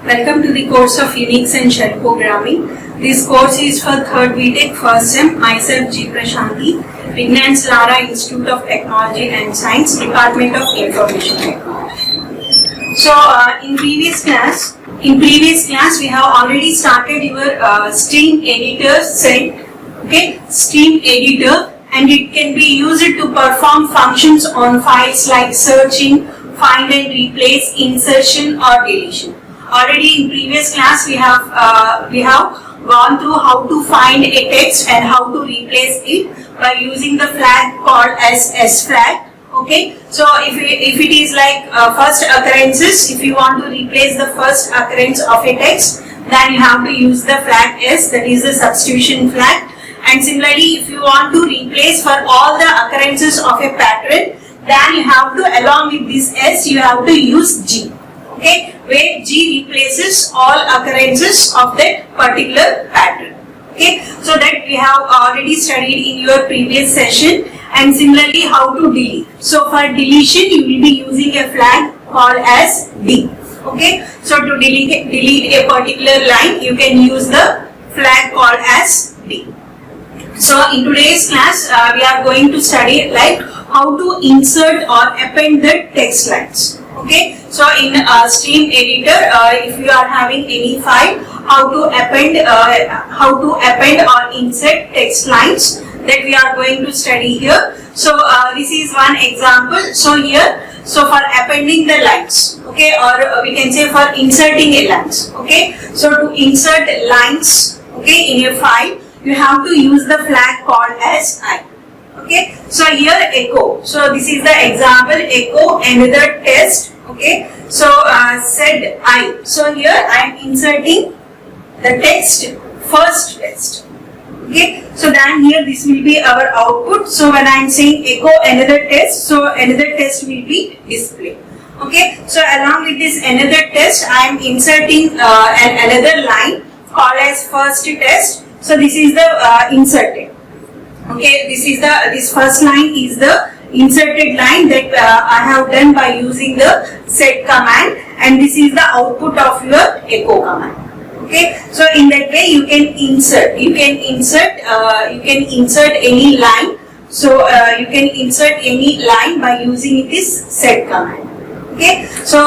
Welcome to the course of Unix and Shell Programming. This course is for 3rd BTech first sem. Myself G. Prashanti, Vignan Lara Institute of Technology and Science, Department of Information Technology. So in previous class we have already started your stream editor set. Okay, stream editor, and it can be used to perform functions on files like searching, find and replace, insertion or deletion. Already in previous class we have gone through how to find a text and how to replace it by using the flag called as sflag. Okay, so if it is like first occurrences, if you want to replace the first occurrence of a text, then you have to use the flag S, that is the substitution flag. And similarly, if you want to replace for all the occurrences of a pattern, then you have to, along with this S, you have to use G. Okay, where G replaces all occurrences of that particular pattern. Okay, so that we have already studied in your previous session. And similarly, how to delete. So for deletion, you will be using a flag called as D. Okay, so to delete a particular line, you can use the flag called as D. So in today's class, we are going to study like how to insert or append the text lines. Okay, so in stream editor, if you are having any file, how to append or insert text lines, that we are going to study here. So this is one example. So here, so for appending the lines, okay, or we can say for inserting a lines. Okay, so to insert lines, okay, in a file, you have to use the flag called as I. Okay, so here echo. So this is the example, echo another test. Okay, so said I. So here I am inserting the text first test. Okay, so then here this will be our output. So when I am saying echo another test, so another test will be displayed. Okay, so along with this another test, I am inserting another line called as first test. So this is the inserted. Okay, this first line is the inserted line that I have done by using the set command, and this is the output of your echo command. Okay, so in that way you can insert any line. So you can insert any line by using this set command. Okay, so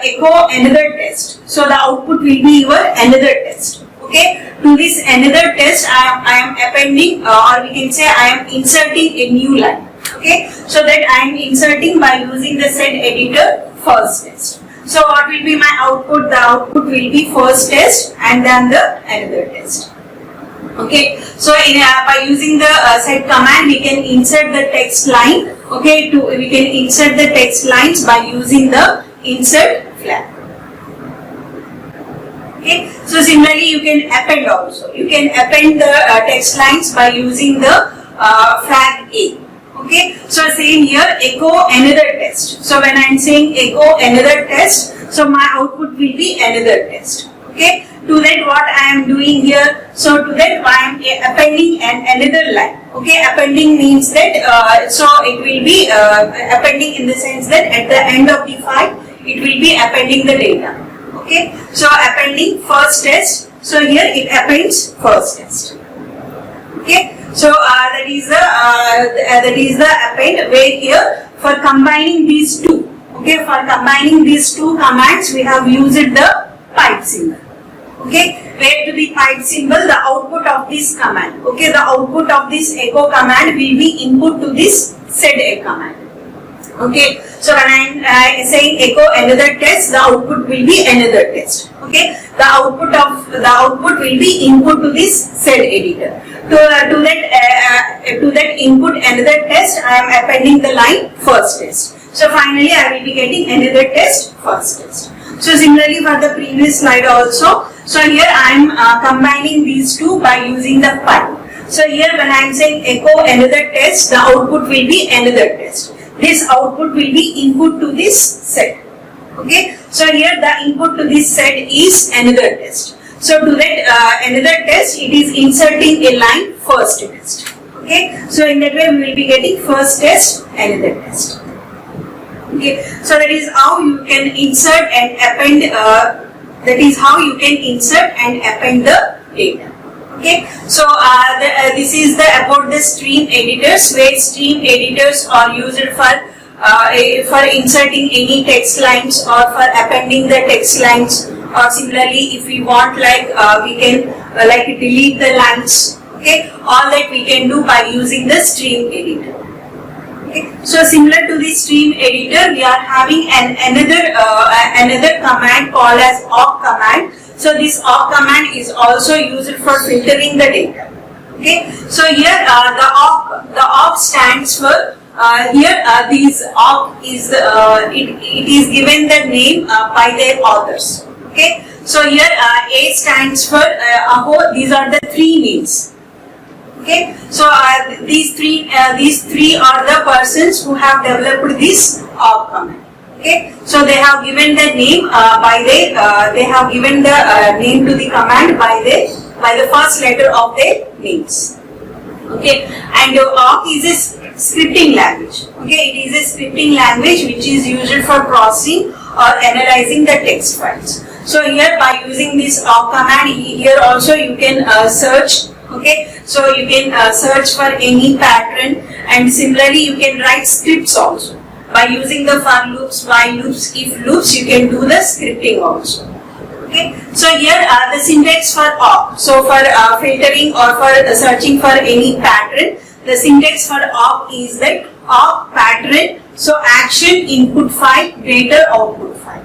echo another test. So the output will be your another test. Okay, to this another test I am appending, or we can say I am inserting a new line. Okay, so that I am inserting by using the set editor first test. So what will be my output? The output will be first test and then the another test. Okay, so by using the set command we can insert the text line. Okay, we can insert the text lines by using the insert flag. Okay, so similarly you can append also. You can append the text lines by using the flag A. Okay, so same here, echo another test. So when I am saying echo another test, so my output will be another test. Okay, to that what I am doing here, so to that I am appending another line. Okay, appending means that, so it will be appending in the sense that at the end of the file, it will be appending the data. Okay, so appending first test, so here it appends first test. Okay, so that is the append, where here for combining these two. Okay, for combining these two commands we have used the pipe symbol. Okay, where to the pipe symbol, the output of this command. Okay, the output of this echo command will be input to this set a command. Okay, so when I am saying echo another test, the output will be another test. Okay, the output will be input to this set editor. To that input another test, I am appending the line first test. So finally I will be getting another test first test. So similarly for the previous slide also, so here I am combining these two by using the pipe. So here when I am saying echo another test, the output will be another test. This output will be input to this set. Okay, so here the input to this set is another test. So to that another test, it is inserting a line first test. Okay, so in that way we will be getting first test, another test. Okay, so that is how you can insert and append That is how you can insert and append the data. Okay, so this is about the stream editors, where stream editors are used for inserting any text lines or for appending the text lines, or similarly if we want we can delete the lines. Okay, all that we can do by using the stream editor. Okay, so similar to the stream editor, we are having another command called as awk command. So this awk command is also used for filtering the data. Okay, so here the awk stands for these awk is it is given the name by their authors. Okay, so here A stands for these are the three names. Okay, so these three are the persons who have developed this awk command. Okay, so they have given the name they have given the name to the command by the first letter of their names. Okay, and awk is a scripting language. Okay, it is a scripting language which is used for processing or analyzing the text files. So here by using this awk command, here also you can search. Okay, so you can search for any pattern, and similarly you can write scripts also. By using the for loops, while loops, if loops, you can do the scripting also. Okay, so here the syntax for awk. So for filtering or for searching for any pattern, the syntax for awk is that awk pattern. So action input file, data output file.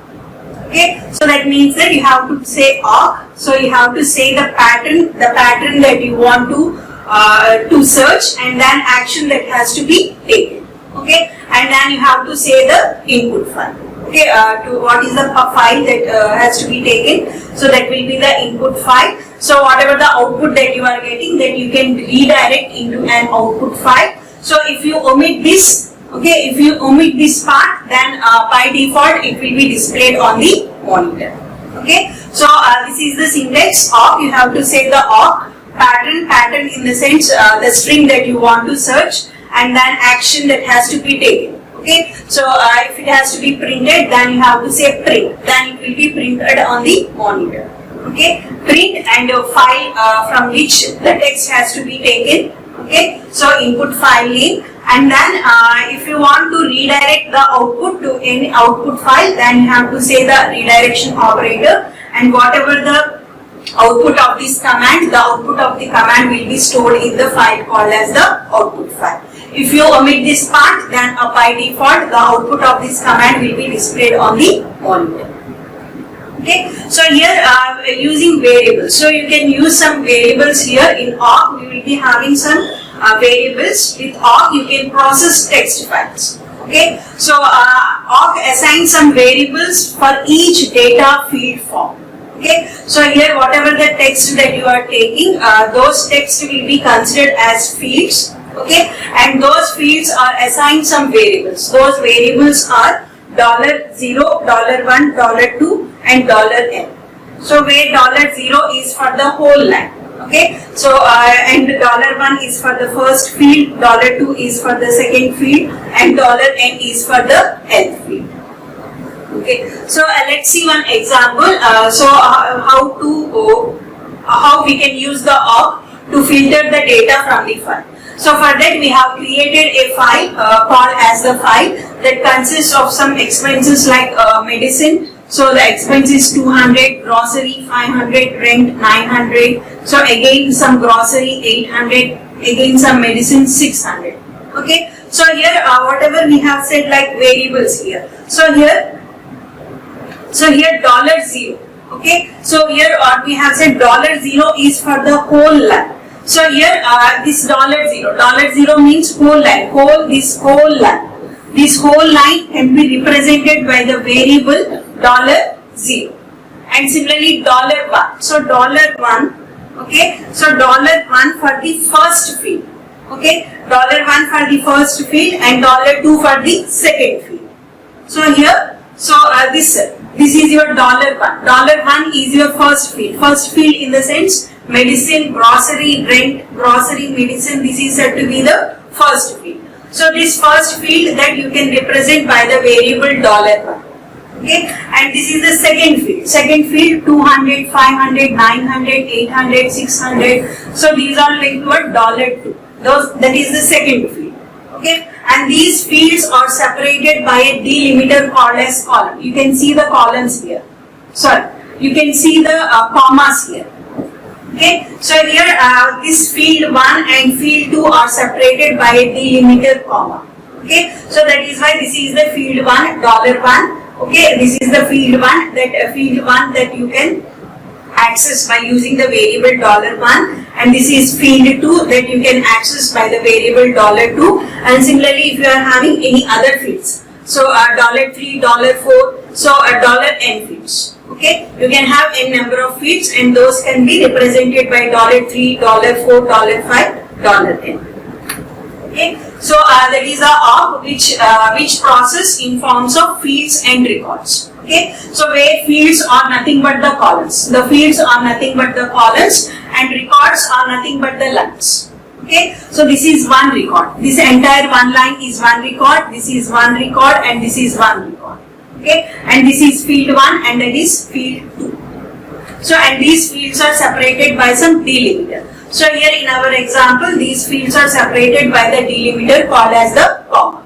Okay, so that means that you have to say awk. So you have to say the pattern that you want to search, and then action that has to be taken. Okay, and then you have to say the input file. Okay, to what is the file that has to be taken. So that will be the input file. So whatever the output that you are getting, then you can redirect into an output file. So if you omit this, okay, if you omit this part, then by default it will be displayed on the monitor. Okay, so this is the syntax awk. You have to say the awk pattern in the sense the string that you want to search, and then action that has to be taken. Okay, so if it has to be printed, then you have to say print, then it will be printed on the monitor. Okay, print and a file from which the text has to be taken. Okay, so input file name, and then if you want to redirect the output to any output file, then you have to say the redirection operator, and whatever the output of this command, the output of the command will be stored in the file called as the output file. If you omit this part, then by default the output of this command will be displayed on the monitor. Okay, so here using variables. So you can use some variables here in awk. We will be having some variables. With awk you can process text files. Okay, so awk assigns some variables for each data field form. Okay, so here whatever the text that you are taking, those text will be considered as fields. Okay, and those fields are assigned some variables. Those variables are $0, $1, $2 and $n. So where $0 is for the whole line. Okay, so and $1 is for the first field, $2 is for the second field, and $n is for the nth field. Okay, so let's see one example. How we can use the awk to filter the data from the file. So for that we have created a file called as the file that consists of some expenses like medicine. So the expense is 200, grocery 500, rent 900. So again some grocery 800, again some medicine 600. Okay, so here whatever we have said like variables here. So here $0. Okay, so here what we have said $0 is for the whole line. So here this $0 means whole line, this whole line. This whole line can be represented by the variable $0, and similarly $1. So $1, okay, so $1 for the first field, okay, $1 for the first field and $2 for the second field. So here, so this is your $1. $1 is your first field in the sense medicine, grocery, rent, grocery, medicine, this is said to be the first field. So this first field that you can represent by the variable $1. Okay, and this is the second field. Second field 200, 500, 900, 800, 600. So these are linked to a $2. That is the second field. Okay, and these fields are separated by a delimiter called as column. You can see the columns here. Sorry, you can see the commas here. Okay, so here this field 1 and field 2 are separated by a delimiter comma. Okay, so that is why this is the field 1, $1. Okay, this is the field 1 that you can access by using the variable $1, and this is field 2 that you can access by the variable $2. And similarly, if you are having any other fields, so $3, $4, so $n fields. Okay, you can have n number of fields, and those can be represented by $3, $4, $5, $n. Okay, so that is a awk which process in forms of fields and records. Okay, so where fields are nothing but the columns, the fields are nothing but the columns, and records are nothing but the lines. Okay, so this is one record. This entire one line is one record. This is one record, and this is one record. Okay, and this is field 1 and that is field 2. So, and these fields are separated by some delimiter. So here in our example, these fields are separated by the delimiter called as the comma.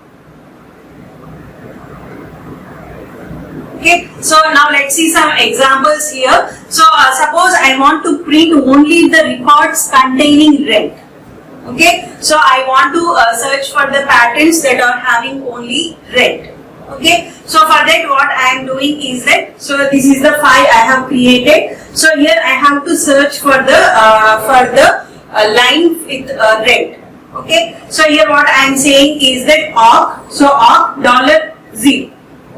Okay, so now let's see some examples here. So suppose I want to print only the records containing rent. Okay, so I want to search for the patterns that are having only rent. Okay, so for that what I am doing is that, so this is the file I have created. So here I have to search for the line with rent. Okay, so here what I am saying is that awk, so awk $0.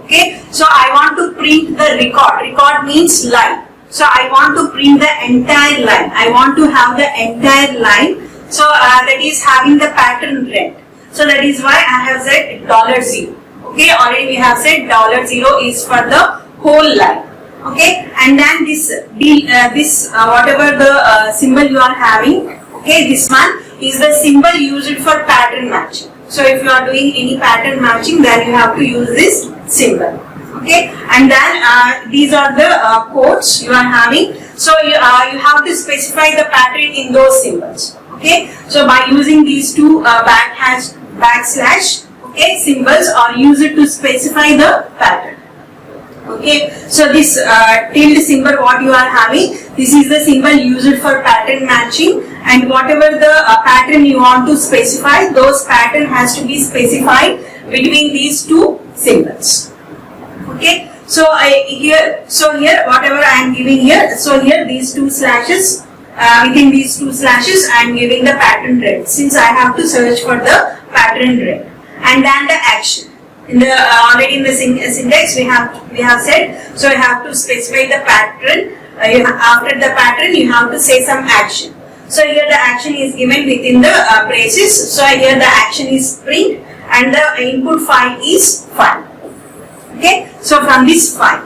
Okay, so I want to print the record. Record means line. So I want to print the entire line. I want to have the entire line. So that is having the pattern rent. So that is why I have said $0. Okay, already we have said $0 is for the whole line. Okay, and then this whatever the symbol you are having, okay, this one is the symbol used for pattern matching. So if you are doing any pattern matching, then you have to use this symbol. Okay, and then these are the codes you are having. So you have to specify the pattern in those symbols. Okay, so by using these two backslash okay, symbols are used to specify the pattern. Okay, so this tilde symbol what you are having, this is the symbol used for pattern matching, and whatever the pattern you want to specify, those pattern has to be specified between these two symbols. Okay, so here whatever I am giving here, so here these two slashes, within these two slashes I am giving the pattern rent, since I have to search for the pattern rent. And then the action. In the already in the syntax we have said, so you have to specify the pattern. After the pattern you have to say some action. So here the action is given within the braces. So here the action is print and the input file is file. Okay, so from this file.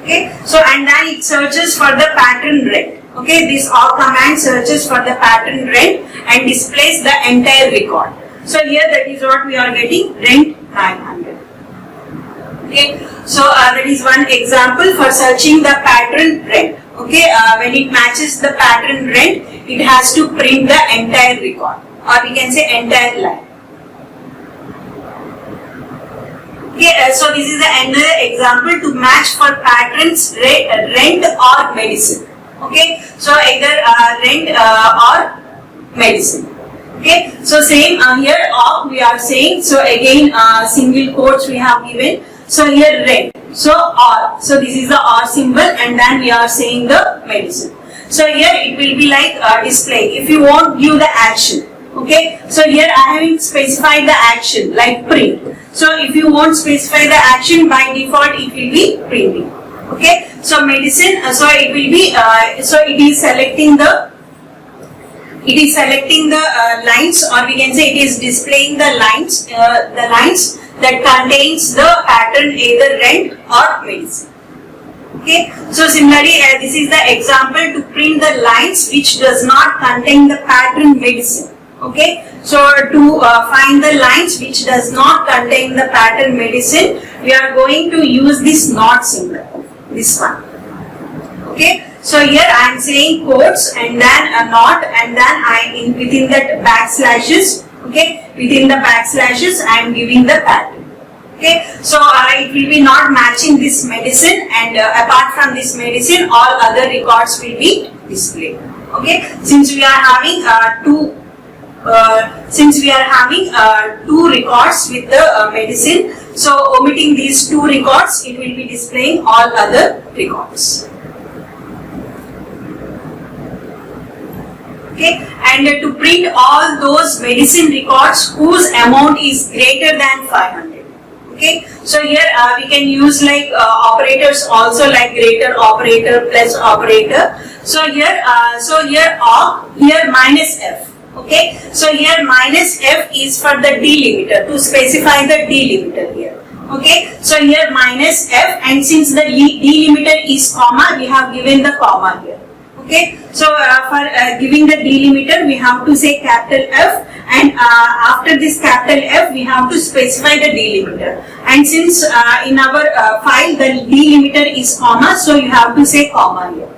Okay, so and then it searches for the pattern rent. Okay, this all command searches for the pattern rent and displays the entire record. So here that is what we are getting, rent 900. Okay, so that is one example for searching the pattern rent. Okay, when it matches the pattern rent, it has to print the entire record, or we can say entire line. Okay, so this is another example to match for patterns rent or medicine. Okay, so either rent or medicine. Okay, so same here awk we are saying, so again single quotes we have given. So here rent, so or, so this is the or symbol, and then we are saying the medicine. So here it will be like display. If you won't give the action, okay, so here I haven't specified the action like print. So if you won't specify the action, by default it will be printing. Okay, so medicine, so it will be so it is selecting the lines, or we can say it is displaying the lines that contains the pattern either rent or medicine. Okay, so similarly this is the example to print the lines which does not contain the pattern medicine. Okay, so to find the lines which does not contain the pattern medicine, we are going to use this not symbol, this one. Okay, so here I am saying quotes and then a not, and then within that backslashes. Okay, within the backslashes I am giving the pattern. Okay, so it will be not matching this medicine, and apart from this medicine, all other records will be displayed. Okay, since we are having two records with the medicine, so omitting these two records, it will be displaying all other records. Okay, and to print all those medicine records whose amount is greater than 500. Okay, so here we can use like operators also, like greater operator, plus operator. So here here minus f. Okay, so here minus f is for the delimiter, to specify the delimiter here. Okay, so here minus f, and since the delimiter is comma, we have given the comma here. Okay, so for giving the delimiter, we have to say capital F, and after this capital F, we have to specify the delimiter. And since in our file the delimiter is comma, so you have to say comma here.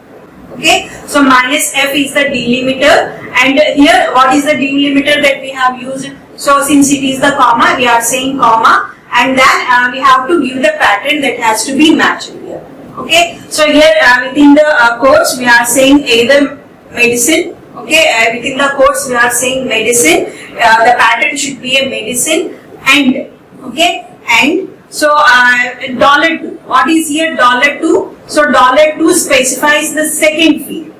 Okay, so minus F is the delimiter, and here what is the delimiter that we have used? So since it is the comma, we are saying comma, and then we have to give the pattern that has to be matched here. Okay, so here within the quotes we are saying either medicine. Okay, within the quotes we are saying medicine. The pattern should be a medicine, and okay, and so $2. What is here $2? So $2 specifies the second field.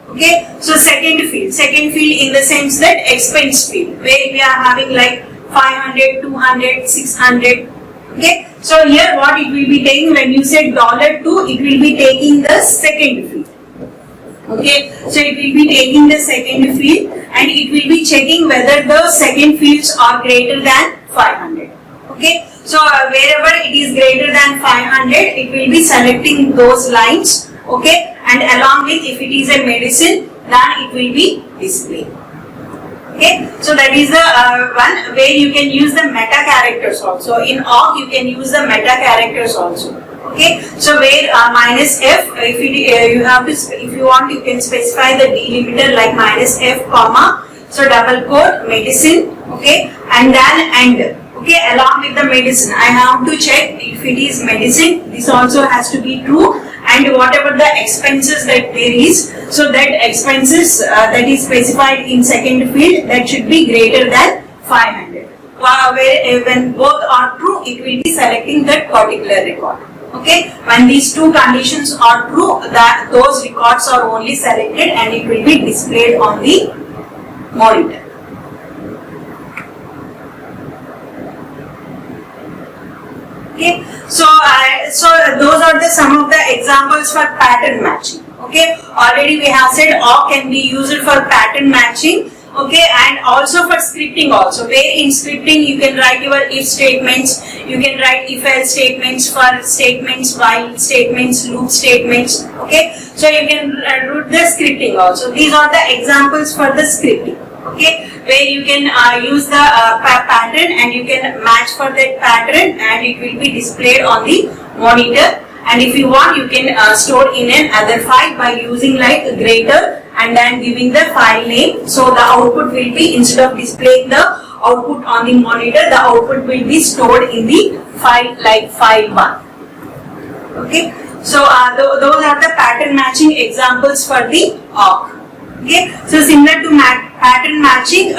Okay, so second field in the sense that expense field, where we are having like 500, 200, 600. Okay, so here what it will be taking when you say $2, it will be taking the second field. Okay, so it will be taking the second field, and it will be checking whether the second fields are greater than 500. Okay, so wherever it is greater than 500, it will be selecting those lines. Okay, and along with, if it is a medicine, then it will be displayed. Okay, so that is the one where you can use the meta characters also. In awk, you can use the meta characters also. Okay, so where minus f, if you want, you can specify the delimiter like minus f comma. So double quote medicine. Okay, and then and. Okay, along with the medicine, I have to check if it is medicine. This also has to be true, and whatever the expenses that there is, so that expenses that is specified in second field, that should be greater than 500. When both are true, it will be selecting that particular record. Okay, when these two conditions are true, that those records are only selected and it will be displayed on the monitor. Okay, so those are some of the examples for pattern matching. Okay, already we have said awk can be used for pattern matching. Okay, and also for scripting also, where in scripting you can write your if statements, you can write if else statements, for statements, while statements, loop statements. Okay, so you can do the scripting also. These are the examples for the scripting. Okay, where you can use the pattern and you can match for that pattern, and it will be displayed on the monitor. And if you want, you can store in another file by using like greater and then giving the file name. So the output will be, instead of displaying the output on the monitor, the output will be stored in the file like file1. Okay, so those are the pattern matching examples for the awk. Okay, so similar to pattern matching,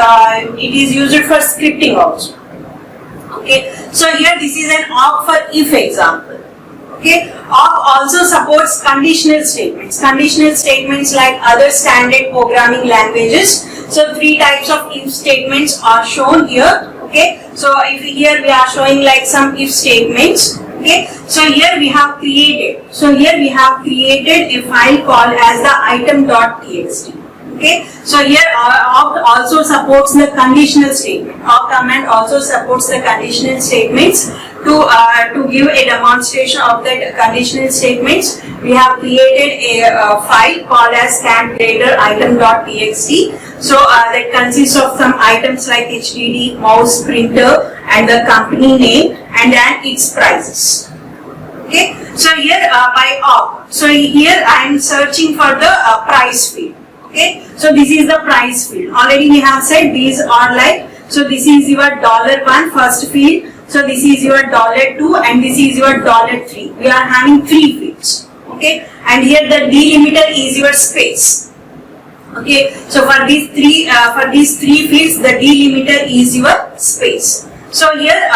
it is used for scripting also. Okay, so here this is an awk for if example. Okay, awk also supports conditional statements. Conditional statements like other standard programming languages. So 3 types of if statements are shown here. Okay, so if here we are showing like some if statements. Okay, so here we have created. So here we have created a file called as the item.txt. Okay, so here awk also supports the conditional statement. Awk command also supports the conditional statements to give a demonstration of that conditional statements, we have created a file called as stampgrader-item.txt. So that consists of some items like HDD, mouse, printer, and the company name, and then its prices. Okay. So here by op. So here I am searching for the price field. Okay. So this is the price field. Already we have said these are like. So this is your $1 first field. So this is your $2 and this is your $3. We are having 3 fields. Okay. And here the delimiter is your space. Okay. So for these three fields, the delimiter is your space. So here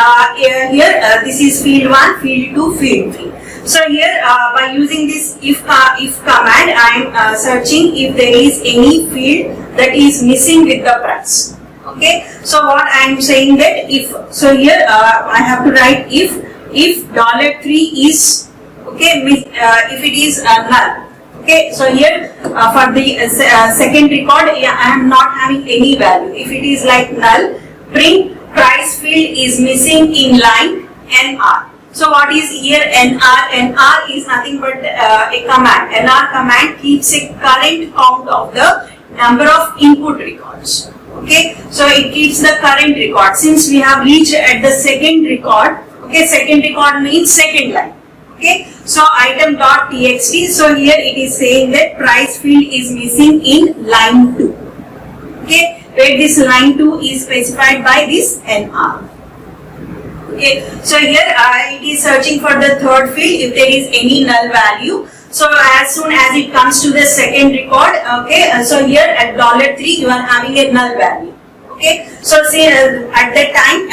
this is field 1, field 2, field 3. So here by using this if command, I am searching if there is any field that is missing with the price. Okay. So what I am saying that if, so here I have to write if $3 is, okay, if it is null. Okay. So here for the second record, I am not having any value. If it is like null, print price field is missing in line NR. So what is here NR? NR is nothing but a command. NR command keeps a current count of the number of input records. Okay, so it keeps the current record. Since we have reached at the second record, okay, second record means second line. Okay, so item.txt. So here it is saying that price field is missing in line 2. Okay, where this line 2 is specified by this NR. Okay, so here it is searching for the third field if there is any null value. So as soon as it comes to the second record, okay, so here at $3 you are having a null value. Okay, so say at that time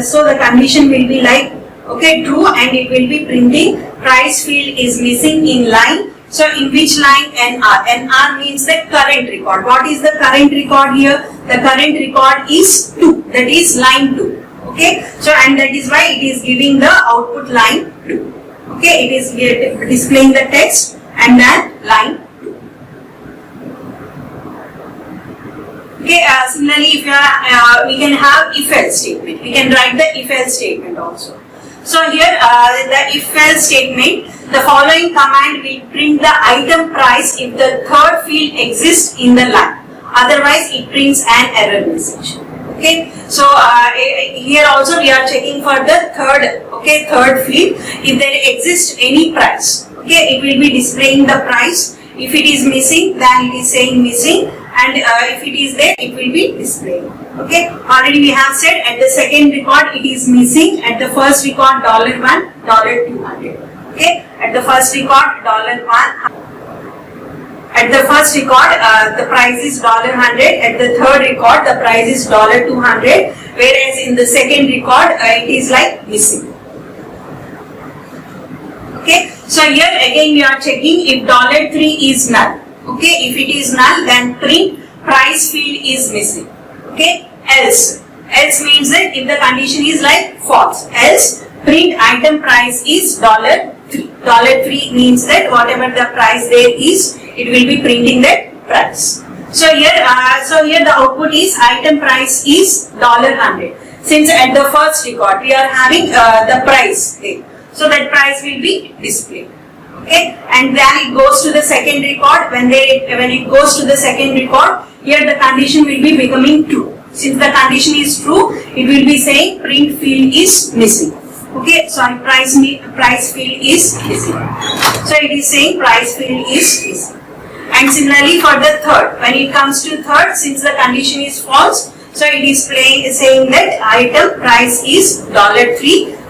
so the condition will be like, okay, true, and it will be printing price field is missing in line. So in which line? NR. NR means the current record. What is the current record here? The current record is 2. That is line 2. Okay. So and that is why it is giving the output line 2. Okay. It is displaying the text and then line 2. Okay. Similarly, if you are, we can have if-else statement. We can write the if-else statement also. So here the if-else statement, the following command will print the item price if the third field exists in the line. Otherwise, it prints an error message. Okay. So here also we are checking for the third field. If there exists any price, okay, it will be displaying the price. If it is missing, then it is saying missing, and if it is there, it will be displaying. Okay, already we have said at the second record it is missing. At the first record $1, $200. Okay, at the first record $1. At the first record the price is $100. At the third record the price is $200. Whereas in the second record it is like missing. Okay, so here again we are checking if $3 is null. Okay, if it is null, then print price field is missing. Okay, else means that if the condition is like false, else print item price is $3. $3 means that whatever the price there is, it will be printing that price. So here the output is item price is $100. Since at the first record we are having the price there, so that price will be displayed. Okay, and then it goes to the second record. When it goes to the second record, here the condition will be becoming true. Since the condition is true, it will be saying print field is missing. Okay, sorry, price field is missing. So it is saying price field is missing. And similarly for the third, when it comes to third, since the condition is false, so it is saying that item price is $3.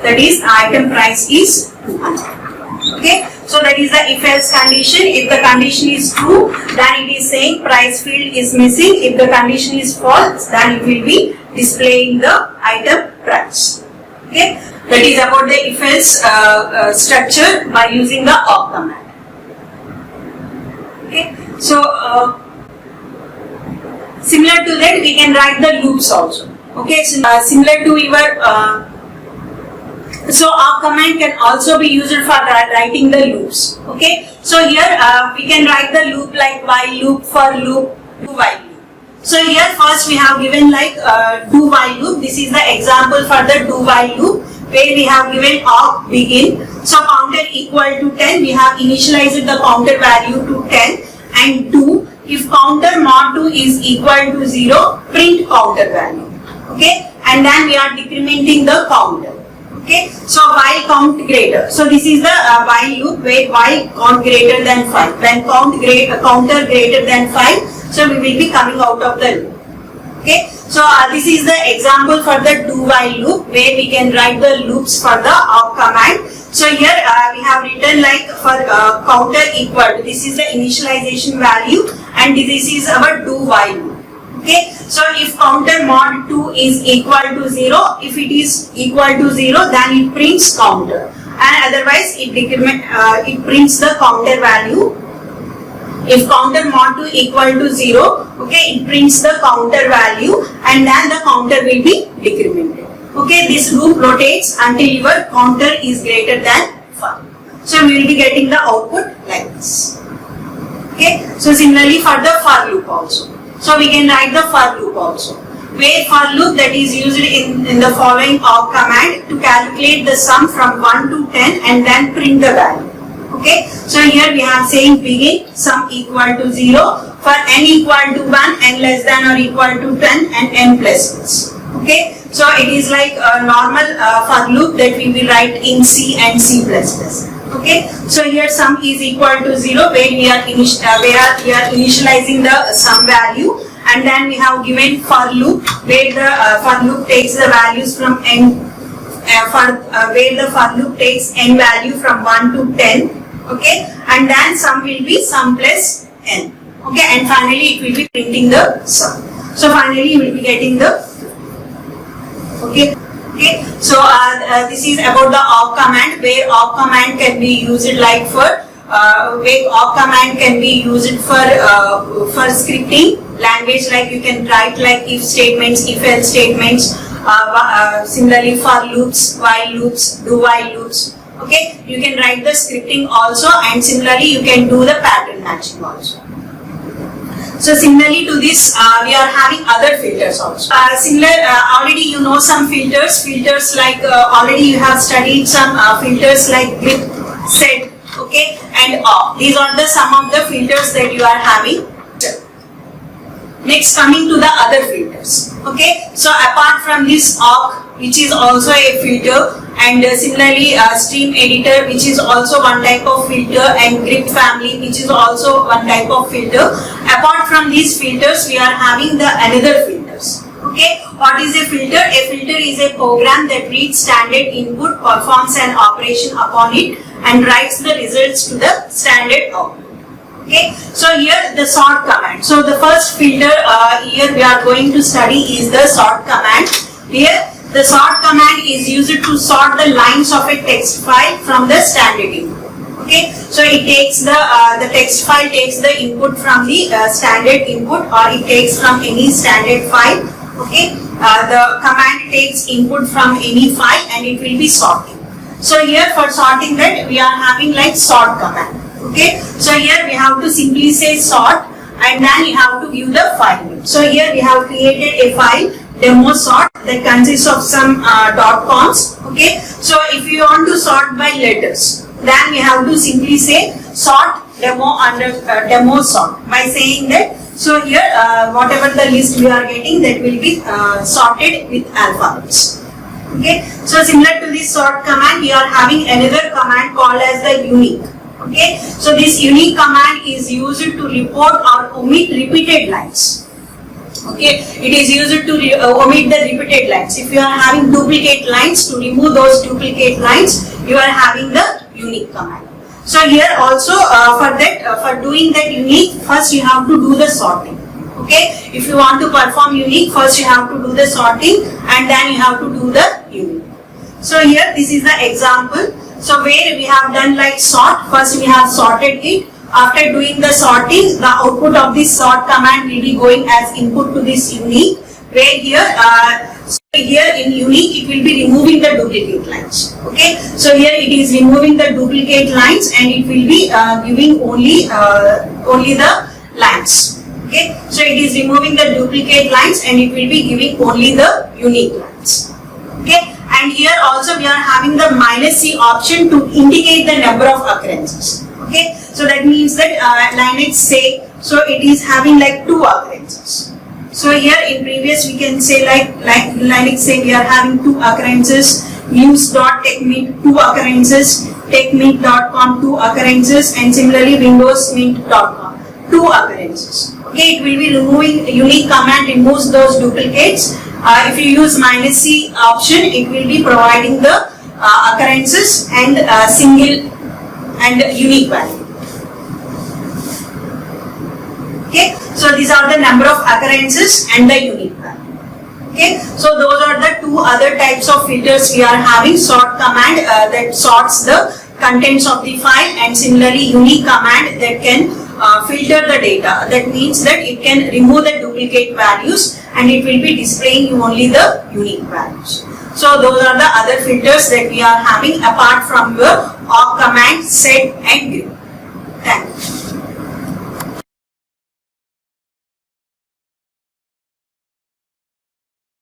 That is item price is $200. Okay, so that is the if-else condition. If the condition is true, then it is saying price field is missing. If the condition is false, then it will be displaying the item price. Okay, that is about the if-else structure by using the op command. Okay, so similar to that, we can write the loops also. Okay, so similar to your so op command can also be used for writing the loops. Okay, so here we can write the loop like while loop, for loop, do while loop. So here first we have given like do while loop. This is the example for the do while loop. where we have given awk begin. So counter equal to 10, we have initialized the counter value to 10, and 2, if counter mod 2 is equal to 0, print counter value. Okay, and then we are decrementing the counter. Okay, so while count greater. So this is the while loop where while count greater than 5. When counter greater than 5, so we will be coming out of the loop. Okay, so this is the example for the do while loop where we can write the loops for the awk command. So here we have written like for counter equal, this is the initialization value, and this is our do while loop. Okay, so if counter mod 2 is equal to 0, if it is equal to 0, then it prints counter, and otherwise it prints the counter value. If counter mod 2 equal to 0, okay, it prints the counter value, and then the counter will be decremented. Okay, this loop rotates until your counter is greater than 5. So we will be getting the output like this. Okay, so similarly for the for loop also. So we can write the for loop also, where for loop that is used in the following awk command to calculate the sum from 1 to 10 and then print the value. Okay, so here we are saying begin sum equal to 0 for n equal to 1, n less than or equal to 10, and n plus 6. Okay, so it is like a normal for loop that we will write in C and C++. Okay, so here sum is equal to 0 where we are initializing the sum value, and then we have given for loop where the for loop takes the values from n where the for loop takes n value from 1 to 10. Okay, and then sum will be sum plus n. Okay, and finally it will be printing the sum. So finally you will be getting the okay. Okay, so this is about the awk command, where awk command can be used like for where awk command can be used for scripting language, like you can write like if statements, if else statements, similarly for loops, while loops, do while loops. Okay, you can write the scripting also, and similarly you can do the pattern matching also. So similarly to this, we are having other filters also. Already you know some filters. Filters like already you have studied some filters like grep, set, okay, and off. These are the some of the filters that you are having. Next, coming to the other filters. Okay, so apart from this awk, which is also a filter, and similarly stream editor, which is also one type of filter, and grep family, which is also one type of filter. Apart from these filters, we are having the another filters. Okay, what is a filter? A filter is a program that reads standard input, performs an operation upon it, and writes the results to the standard output. Okay, so here the sort command. So the first filter here we are going to study is the sort command. Here the sort command is used to sort the lines of a text file from the standard input. Okay, so it takes the text file takes the input from the standard input, or it takes from any standard file. Okay, the command takes input from any file and it will be sorting. So here for sorting that we are having like sort command. Okay, so here we have to simply say sort, and then you have to give the file name. So here we have created a file demo sort that consists of some .coms. Okay, so if you want to sort by letters, then we have to simply say sort demo under demo sort by saying that. So here whatever the list we are getting, that will be sorted with alphabets. Okay, so similar to this sort command, we are having another command called as the unique. Okay, so this unique command is used to report or omit repeated lines. Okay, it is used to omit the repeated lines. If you are having duplicate lines, to remove those duplicate lines, you are having the unique command. So here also for doing that unique, first you have to do the sorting. Okay, if you want to perform unique, first you have to do the sorting, and then you have to do the unique. So here this is the example. So where we have done like sort, first we have sorted it. After doing the sorting, the output of this sort command will be going as input to this unique, where here in unique it will be removing the duplicate lines. Okay, so here it is removing the duplicate lines and it will be giving only the lines. Okay, so it is removing the duplicate lines and it will be giving only the unique lines. Okay, And here also we are having the -C option to indicate the number of occurrences. Okay, so that means that Linux say, so it is having like 2 occurrences. So here in previous we can say like Linux say we are having 2 occurrences, use.techmeet 2 occurrences, techmeet.com 2 occurrences, and similarly windowsmint.com 2 occurrences. Okay, it will be removing unique command, removes those duplicates. If you use -C option, it will be providing the occurrences and single and unique value. Okay, so these are the number of occurrences and the unique value. Okay, so those are the 2 other types of filters we are having. Sort command that sorts the contents of the file, and similarly unique command that can filter the data. That means that it can remove the duplicate values and it will be displaying you only the unique values. So those are the other filters that we are having apart from your awk command, set and grid. Thank you.